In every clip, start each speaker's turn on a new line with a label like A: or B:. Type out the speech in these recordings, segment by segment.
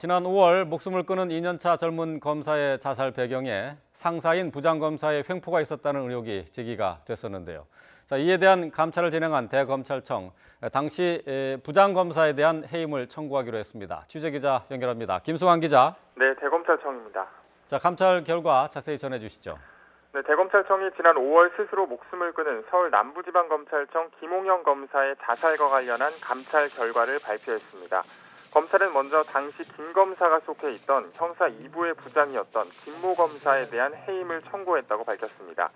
A: 지난 5월 목숨을 끊은 2년차 젊은 검사의 자살 배경에 상사인 부장검사의 횡포가 있었다는 의혹이 제기가 됐었는데요. 이에 대한 감찰을 진행한 대검찰청, 당시 부장검사에 대한 해임을 청구하기로 했습니다. 취재기자 연결합니다. 김수환 기자.
B: 네, 대검찰청입니다.
A: 감찰 결과 자세히 전해주시죠.
B: 네, 대검찰청이 지난 5월 스스로 목숨을 끊은 서울 남부지방검찰청 김홍영 검사의 자살과 관련한 감찰 결과를 발표했습니다. 검찰은 먼저 당시 김 검사가 속해 있던 형사 2부의 부장이었던 김모 검사에 대한 해임을 청구했다고 밝혔습니다.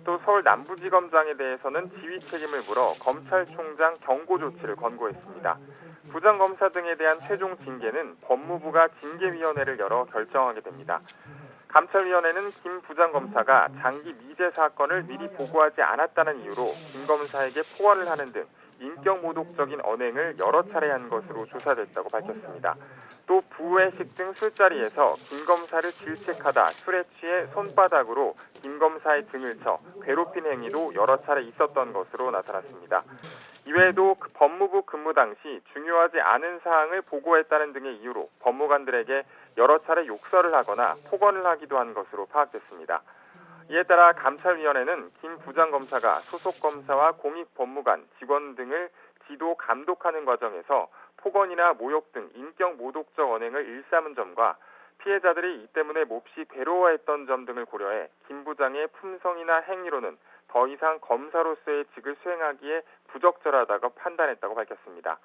B: 또 서울 남부지검장에 대해서는 지휘 책임을 물어 검찰총장 경고 조치를 권고했습니다. 부장검사 등에 대한 최종 징계는 법무부가 징계위원회를 열어 결정하게 됩니다. 감찰위원회는 김 부장검사가 장기 미제 사건을 미리 보고하지 않았다는 이유로 김 검사에게 포괄을 하는 등 인격모독적인 언행을 여러 차례 한 것으로 조사됐다고 밝혔습니다. 또 부회식 등 술자리에서 김 검사를 질책하다 술에 취해 손바닥으로 김 검사의 등을 쳐 괴롭힌 행위도 여러 차례 있었던 것으로 나타났습니다. 이외에도 법무부 근무 당시 중요하지 않은 사항을 보고했다는 등의 이유로 법무관들에게 여러 차례 욕설을 하거나 폭언을 하기도 한 것으로 파악됐습니다. 이에 따라 감찰위원회는 김 부장검사가 소속 검사와 공익법무관, 직원 등을 지도 감독하는 과정에서 폭언이나 모욕 등 인격 모독적 언행을 일삼은 점과 피해자들이 이 때문에 몹시 괴로워했던 점 등을 고려해 김 부장의 품성이나 행위로는 더 이상 검사로서의 직을 수행하기에 부적절하다고 판단했다고 밝혔습니다.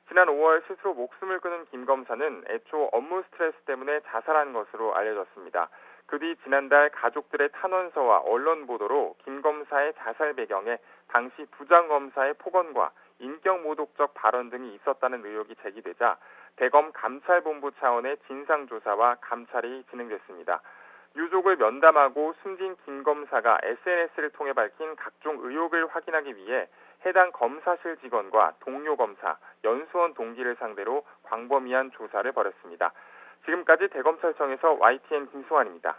B: 지난 5월 스스로 목숨을 끊은 김 검사는 애초 업무 스트레스 때문에 자살한 것으로 알려졌습니다. 그 뒤 지난달 가족들의 탄원서와 언론 보도로 김 검사의 자살 배경에 당시 부장검사의 폭언과 인격모독적 발언 등이 있었다는 의혹이 제기되자 대검 감찰본부 차원의 진상조사와 감찰이 진행됐습니다. 유족을 면담하고 숨진 김 검사가 SNS를 통해 밝힌 각종 의혹을 확인하기 위해 해당 검사실 직원과 동료 검사, 연수원 동기를 상대로 광범위한 조사를 벌였습니다. 지금까지 대검찰청에서 YTN 김수환입니다.